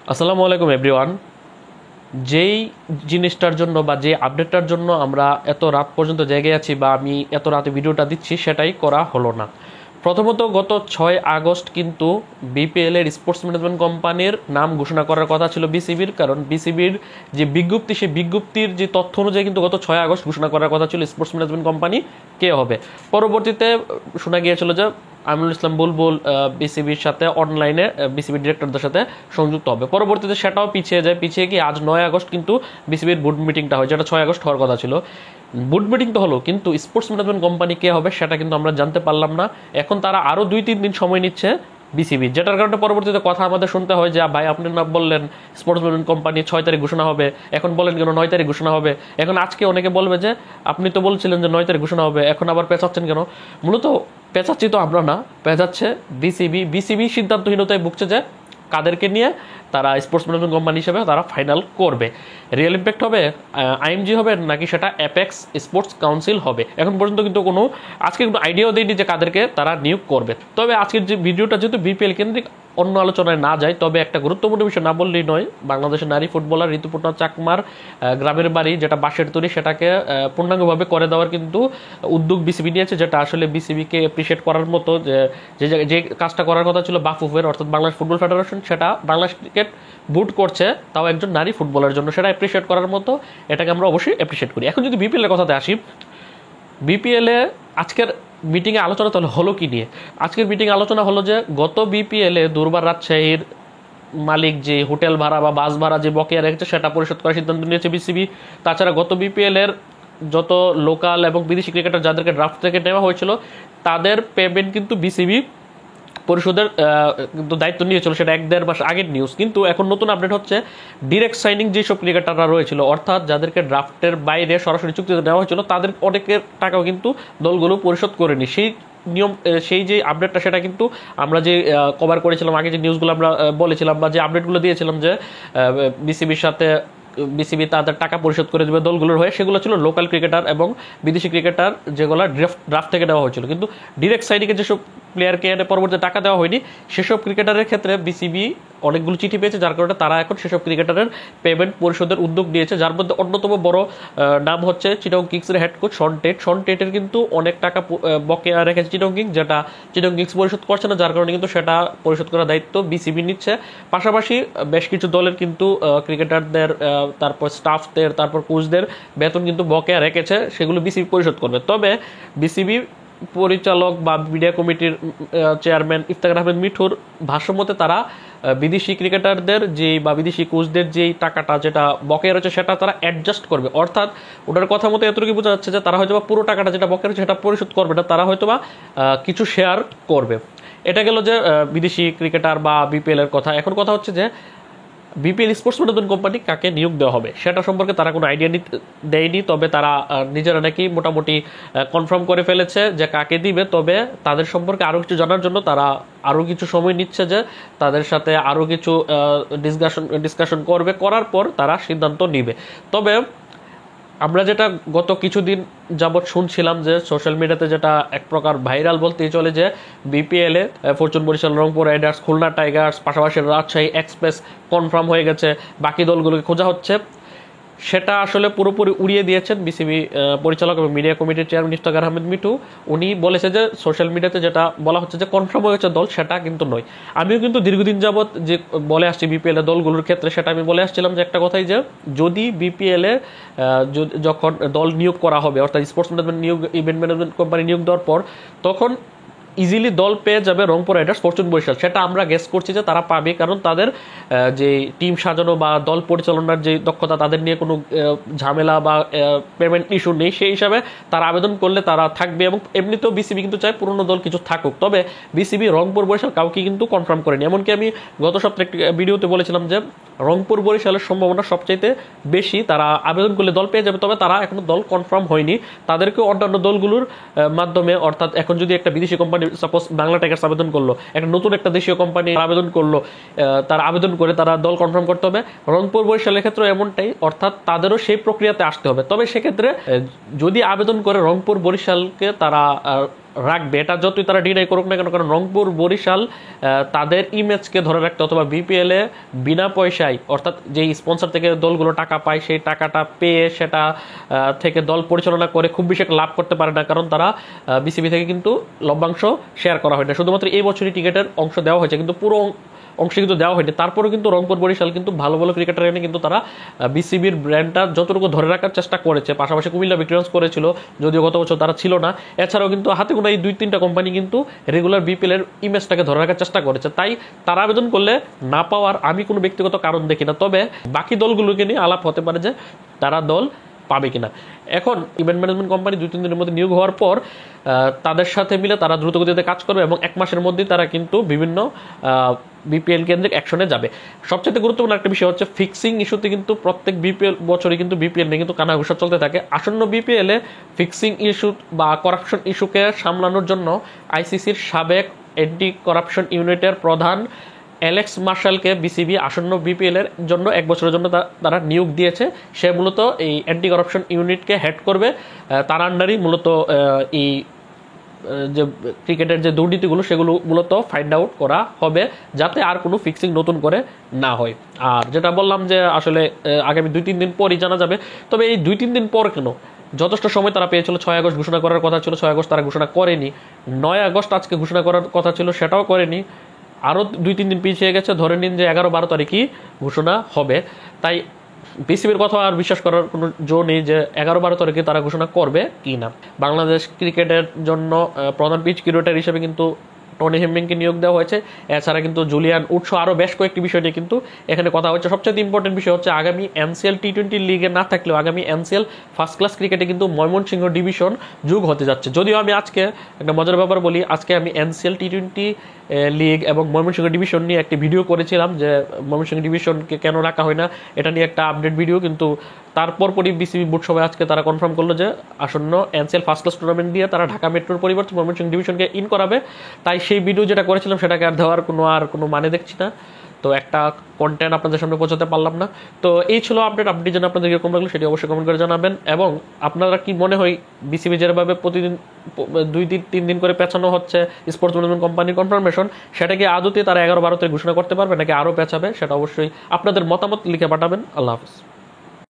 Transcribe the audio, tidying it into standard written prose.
আসসালামু আলাইকুম এভরিওয়ান। যেই জিনিসটার জন্য বা যে আপডেটটার জন্য আমরা এত রাত পর্যন্ত জেগে আছি বা আমি এত রাতে ভিডিওটা দিচ্ছি সেটাই করা হলো না। প্রথমত গত 6 আগস্ট কিন্তু বিপিএল এর স্পোর্টস ম্যানেজমেন্ট কোম্পানির নাম ঘোষণা করার কথা ছিল বিসিবির, কারণ বিসিবির যে বিজ্ঞপ্তি সেই বিজ্ঞপ্তির যে তথ্য অনুযায়ী কিন্তু গত 6 আগস্ট ঘোষণা করার কথা ছিল স্পোর্টস ম্যানেজমেন্ট কোম্পানি কে হবে। পরবর্তীতে শোনা গিয়েছিল যে আমিনুল ইসলাম বুলবুল বিসিবির সাথে অনলাইনে বিসিবির ডিরেক্টরদের সাথে সংযুক্ত হবে। পরবর্তীতে সেটাও পিছিয়ে যায়, পিছিয়ে গিয়ে আজ 9 আগস্ট কিন্তু বিসিবির বোর্ড মিটিংটা হয়, যেটা 6 আগস্ট হওয়ার কথা ছিল। বোর্ড মিটিং তো হলো, কিন্তু স্পোর্টস ম্যানেজমেন্ট কোম্পানি কে হবে সেটা কিন্তু আমরা জানতে পারলাম না। এখন তারা আরও 2-3 দিন সময় নিচ্ছে বিসিবি, যেটার কারণে পরবর্তীতে কথা আমাদের শুনতে হয় যে ভাই আপনি না বললেন স্পোর্টস ম্যানেজমেন্ট কোম্পানি 6 তারিখ ঘোষণা হবে, এখন বলেন কেন 9 তারিখ ঘোষণা হবে। এখন আজকে অনেকে বলবে যে আপনি তো বলছিলেন যে 9 তারিখ ঘোষণা হবে, এখন আবার পেঁচাচ্ছেন কেন। মূলত পেঁচাচ্ছি তো আমরা না, পেঁচাচ্ছে বিসিবি। বিসিবি সিদ্ধান্তহীনতায় ভুগছে যে কাদেরকে নিয়ে তারা স্পোর্টস ম্যানেজমেন্ট কোম্পানি হিসেবে তারা ফাইনাল করবে। রিয়েল ইম্প্যাক্ট হবে, আইএমজি হবে, নাকি সেটা অ্যাপেক্স স্পোর্টস কাউন্সিল হবে, এখন পর্যন্ত কিন্তু কোনো আজকে কিন্তু আইডিয়াও দেয়নি যে কাদেরকে তারা নিয়োগ করবে। তবে আজকের যে ভিডিওটা যেহেতু বিপিএল কেন্দ্রিক, অন্য আলোচনায় না যায়, তবে একটা গুরুত্বপূর্ণ বিষয় না বললেই নয়। বাংলাদেশের নারী ফুটবলার ঋতুপর্ণা চাকমার গ্রামের বাড়ি যেটা বাঁশের তৈরি, সেটাকে পূর্ণাঙ্গভাবে করে দেওয়ার কিন্তু উদ্যোগ বিসিবি নিয়েছে, যেটা আসলে বিসিবিকে অ্যাপ্রিসিয়েট করার মতো। যে যে কাজটা করার কথা ছিল বাফুফের অর্থাৎ বাংলাদেশ ফুটবল ফেডারেশন, সেটা বাংলাদেশ ক্রিকেট বুট করছে, তাও একজন নারী ফুটবলের জন্য, সেটা অ্যাপ্রিসিয়েট করার মতো। এটাকে আমরা অবশ্যই অ্যাপ্রিসিয়েট করি। এখন যদি বিপিএল এর কথাতে আসি, বিপিএলে আজকের মিটিংয়ে আলোচনা তাহলে হলো কি নিয়ে। আজকের মিটিংয়ে আলোচনা হলো যে গত বিপিএলে দুর্বার রাজশাহীর মালিক যে হোটেল ভাড়া বা বাস ভাড়া যে বকেয়া রেখেছে সেটা পরিশোধ করার সিদ্ধান্ত নিয়েছে বিসিবি। তাছাড়া গত বিপিএল এর যত লোকাল এবং বিদেশি ক্রিকেটার যাদেরকে ড্রাফট থেকে নেওয়া হয়েছিল তাদের পেমেন্ট কিন্তু বিসিবি পরিশোধের কিন্তু দায়িত্ব নিয়েছিল, সেটা 1-1.5 মাস আগের নিউজ। কিন্তু এখন নতুন আপডেট হচ্ছে ডিরেক্ট সাইনিং যেসব ক্রিকেটাররা রয়েছিল, অর্থাৎ যাদেরকে ড্রাফটের বাইরে সরাসরি চুক্তিতে নেওয়া হয়েছিল, তাদের অনেকের টাকাও কিন্তু দলগুলো পরিশোধ করেনি। সেই নিয়ম, সেই যে আপডেটটা সেটা কিন্তু আমরা যে কভার করেছিলাম আগে, যে নিউজগুলো আমরা বলেছিলাম বা যে আপডেটগুলো দিয়েছিলাম যে বিসিবির সাথে বিসিবি তাদের টাকা পরিশোধ করে দেবে দলগুলোর হয়ে, সেগুলো ছিল লোকাল ক্রিকেটার এবং বিদেশি ক্রিকেটার যেগুলো ড্রাফট থেকে দেওয়া হয়েছিল। কিন্তু ডিরেক্ট সাইডিংয়ে যেসব প্লেয়ারকে এনে পরবর্তীতে টাকা দেওয়া হয়নি, সেসব ক্রিকেটারের ক্ষেত্রে বিসিবি অনেকগুলো চিঠি পেয়েছে, যার কারণে তারা এখন সেসব ক্রিকেটারের পেমেন্ট পরিশোধের উদ্যোগ নিয়েছে। যার মধ্যে অন্যতম বড় নাম হচ্ছে চিটাগং কিংসের head coach Shaun Tait. Shaun টেটের কিন্তু অনেক টাকা বকেয়া রেখেছে চিটাগং কিংস, যেটা চিটাগং কিংস পরিশোধ করছে না, যার কারণে কিন্তু সেটা পরিশোধ করার দায়িত্ব বিসিবি নিচ্ছে। পাশাপাশি বেশ কিছু দলের কিন্তু ক্রিকেটারদের, তারপর স্টাফদের, তারপর কোচদের বেতন কিন্তু বকেয়া রেখেছে, সেগুলো বিসিবি পরিশোধ করবে। তবে বিসিবি পরিচালক বা মিডিয়া কমিটির চেয়ারম্যান ইফতেখার আহমেদ মিঠুর ভাষ্যমতে তারা বিদেশি ক্রিকেটারদের যে বা বিদেশি কোচদের যেই টাকাটা যেটা বকেয়া রয়েছে সেটা তারা অ্যাডজাস্ট করবে। অর্থাৎ ওটার কথা মতো এতটুকু বোঝা যাচ্ছে যে তারা হয়তো বা পুরো টাকাটা যেটা বকেয়া রয়েছে সেটা পরিশোধ করবে না, তারা হয়তো বা কিছু শেয়ার করবে। এটা গেল যে বিদেশি ক্রিকেটার বা বিপিএল এর কথা। এখন কথা হচ্ছে যে বিপিএল স্পোর্টস ম্যানেজমেন্ট কোম্পানি কাকে নিয়োগ দেওয়া হবে সেটা সম্পর্কে তারা কোনো আইডিয়া দেয়নি। তবে তারা নিজেরা নাকি মোটামুটি কনফার্ম করে ফেলেছে যে কাকে দিবে। তবে তাদের সম্পর্কে আরও কিছু জানার জন্য তারা আরও কিছু সময় নিচ্ছে, যে তাদের সাথে আরও কিছু ডিসকাশন করবে, করার পর তারা সিদ্ধান্ত নিবে। তবে আমরা যেটা গত কিছুদিন যাবৎ শুনছিলাম যে সোশ্যাল মিডিয়াতে যেটা এক প্রকার ভাইরাল বলতেই চলে, যে বিপিএলে Fortune Barishal, Rangpur Riders, Khulna Tigers, পাশাপাশি রাজশাহী এক্সপ্রেস কনফার্ম হয়ে গেছে, বাকি দলগুলোকে খোঁজা হচ্ছে। সেটা আসলে পুরোপুরি উড়িয়ে দিয়েছেন বিসিবি পরিচালক এবং মিডিয়া কমিটির চেয়ারম্যান ইফতেখার আহমেদ মিঠু। উনি বলেছে যে সোশ্যাল মিডিয়াতে যেটা বলা হচ্ছে যে কনফার্ম হয়েছে দল, সেটা কিন্তু নয়। আমিও কিন্তু দীর্ঘদিন যাবৎ যে বলে আসছি বিপিএল এর দলগুলোর ক্ষেত্রে, সেটা আমি বলে আসছিলাম যে একটা কথাই, যে যদি বিপিএল এ যখন দল নিয়োগ করা হবে, অর্থাৎ স্পোর্টস ম্যানেজমেন্ট নিয়োগ, ইভেন্ট ম্যানেজমেন্ট কোম্পানি নিয়োগ দেওয়ার পর, তখন ইজিলি দল পেয়ে যাবে রংপুর রাইডার্স, ফরচুন বরিশাল। সেটা আমরা গেস করছি যে তারা পাবে, কারণ তাদের যে টিম সাজানো বা দল পরিচালনার যে দক্ষতা, তাদের নিয়ে কোনো ঝামেলা বা পেমেন্ট ইস্যু নেই। সেই হিসাবে তারা আবেদন করলে তারা থাকবে, এবং এমনিতেও বিসিবি কিন্তু চায় পুরনো দল কিছু থাকুক। তবে বিসিবি রংপুর বরিশাল কাউকে কিন্তু কনফার্ম করেনি। এমনকি আমি গত সপ্তাহে একটি ভিডিওতে বলেছিলাম যে রংপুর বরিশালের সম্ভাবনা সবচাইতে বেশি, তারা আবেদন করলে দল পেয়ে যাবে। তবে তারা এখনো দল কনফার্ম হয়নি, তাদেরকে অন্যান্য দলগুলোর মাধ্যমে, অর্থাৎ এখন যদি একটা বিদেশি কোম্পানি সাপোজ বাংলা টাইগার্স আবেদন করলো, একটা নতুন একটা দেশীয় কোম্পানি আবেদন করলো, তারা আবেদন করে তারা দল কনফার্ম করতে হবে। রংপুর বরিশালের ক্ষেত্রে এমনটাই, অর্থাৎ তাদেরও সেই প্রক্রিয়াতে আসতে হবে। তবে সেক্ষেত্রে যদি আবেদন করে রংপুর বরিশালকে তারা রাখবে, এটা যতই তারা ডিনাই করুক না কেন, কারণ রংপুর বরিশাল তাদের ইমেজকে ধরে রাখতে অথবা বিপিএলে বিনা পয়সায়, অর্থাৎ যেই স্পন্সর থেকে দলগুলো টাকা পায় সেই টাকাটা পেয়ে সেটা থেকে দল পরিচালনা করে খুব বেশি একটা লাভ করতে পারে না, কারণ তারা বিসিবি থেকে কিন্তু লভ্যাংশ শেয়ার করা হয় না। শুধুমাত্র এই বছরই টিকিটের অংশ দেওয়া হয়েছে, কিন্তু পুরো অংশ কিন্তু দেওয়া হয়নি। তারপরেও কিন্তু রংপুর বরিশাল কিন্তু ভালো ভালো ক্রিকেটার এনে কিন্তু তারা বিসিবির ব্র্যান্ডটা যতটুকু ধরে রাখার চেষ্টা করেছে। পাশাপাশি কুমিল্লা ভিক্টোরিয়ান্স করেছিল, যদিও গত বছর তারা ছিল না। এছাড়াও কিন্তু হাতে গোনা এই 2-3টা কোম্পানি কিন্তু রেগুলার বিপিএল এর ইমেজটাকে ধরে রাখার চেষ্টা করেছে। তাই তারা আবেদন করলে না পাওয়ার আমি কোনো ব্যক্তিগত কারণ দেখি না, তবে বাকি দলগুলোকে নিয়ে আলাপ হতে পারে যে তারা দল পাবে কিনা। এখন ইভেন্ট ম্যানেজমেন্ট কোম্পানি 2-3 দিনের মধ্যে নিয়োগ হওয়ার পর তাদের সাথে মিলে তারা দ্রুতগতিতে কাজ করবে এবং 1 মাসের মধ্যেই তারা কিন্তু বিভিন্ন বিপিএল কেন্দ্রিক অ্যাকশনে যাবে। সবচেয়ে গুরুত্বপূর্ণ একটা বিষয় হচ্ছে ফিক্সিং ইস্যুতে কিন্তু প্রত্যেক বিপিএল বছরই কিন্তু বিপিএল নিয়ে কিন্তু কানাঘুষা চলতে থাকে। আসন্ন বিপিএলে ফিক্সিং ইস্যু বা করাপশন ইস্যুকে সামলানোর জন্য আইসিসির সাবেক অ্যান্টি করাপশন ইউনিটের প্রধান অ্যালেক্স মার্শালকে বিসিবি আসন্ন বিপিএল এর জন্য 1 বছরের জন্য তারা নিয়োগ দিয়েছে। সে মূলত এই অ্যান্টি করাপশন ইউনিটকে হেড করবে। তার আন্ডারই মূলত এই যে ক্রিকেটের যে দুর্নীতিগুলো সেগুলো মূলত ফাইন্ড আউট করা হবে, যাতে আর কোনো ফিক্সিং নতুন করে না হয়। আর যেটা বললাম যে আসলে আগামী 2-3 দিন পরই জানা যাবে, তবে এই 2-3 দিন পর কেন, যথেষ্ট সময় তারা পেয়েছিল। 6 আগস্ট ঘোষণা করার কথা ছিল, 6 আগস্ট তারা ঘোষণা করেনি। 9 আগস্ট আজকে ঘোষণা করার কথা ছিল, সেটাও করেনি। আরও 2-3 দিন পিছিয়ে গেছে, ধরে নিন যে 11-12 তারিখই ঘোষণা হবে। তাই বিসিবির কথা আর বিশ্বাস করার কোনো জো নেই যে 11-12 তারিখে তারা ঘোষণা করবে কি না। বাংলাদেশ ক্রিকেটের জন্য প্রধান পিচ কিউরেটর হিসেবে কিন্তু টনি হেমিংকে নিয়োগ দেওয়া হয়েছে। এছাড়া কিন্তু জুলিয়ান উডস, আরও বেশ কয়েকটি বিষয় নিয়ে কিন্তু এখানে কথা হচ্ছে। সবচেয়ে ইম্পর্টেন্ট বিষয় হচ্ছে আগামী এনসিএল টি20 লিগে না থাকলেও আগামী এনসিএল ফার্স্ট ক্লাস ক্রিকেটে কিন্তু ময়মনসিংহ ডিভিশন যোগ হতে যাচ্ছে। যদিও আমি আজকে একটা মজার ব্যাপার বলি, আজকে আমি এনসিএল টি20 লিগ এবং ময়মনসিংহ ডিভিশন নিয়ে একটি ভিডিও করেছিলাম যে ময়মনসিংহ ডিভিশনকে কেন রাখা হয় না, এটা নিয়ে একটা আপডেট ভিডিও। কিন্তু তারপর বিসিবি বোর্ড সভায় আজকে তারা কনফার্ম করলো যে আসন্ন এনসিএল ফার্স্ট ক্লাস টুর্নামেন্ট দিয়ে তারা ঢাকা মেট্রোর পরিবর্তে ময়মনসিংহ ডিভিশনকে ইন করাবে। তাই সেই ভিডিও যেটা করেছিলাম সেটাকে আর দেওয়ার কোনো মানে দেখছি না। তো একটা কন্টেন্ট আপনাদের সামনে পৌঁছাতে পারলাম না। তো এই ছিল আপডেট। আপডেট যেন আপনাদের কিরকম লাগলো সেটি অবশ্যই কমেন্ট করে জানাবেন। এবং আপনারা কি মনে হয় বিসিবি যেভাবে প্রতিদিন 2-3 দিন করে পেছানো হচ্ছে স্পোর্টস ম্যানেজমেন্ট কোম্পানির কনফার্মেশন, সেটাকে আদতে তারা 11-12 তারিখ ঘোষণা করতে পারবে নাকি আরও পেছাবে, সেটা অবশ্যই আপনাদের মতামত লিখে পাঠাবেন। আল্লাহ হাফিজ।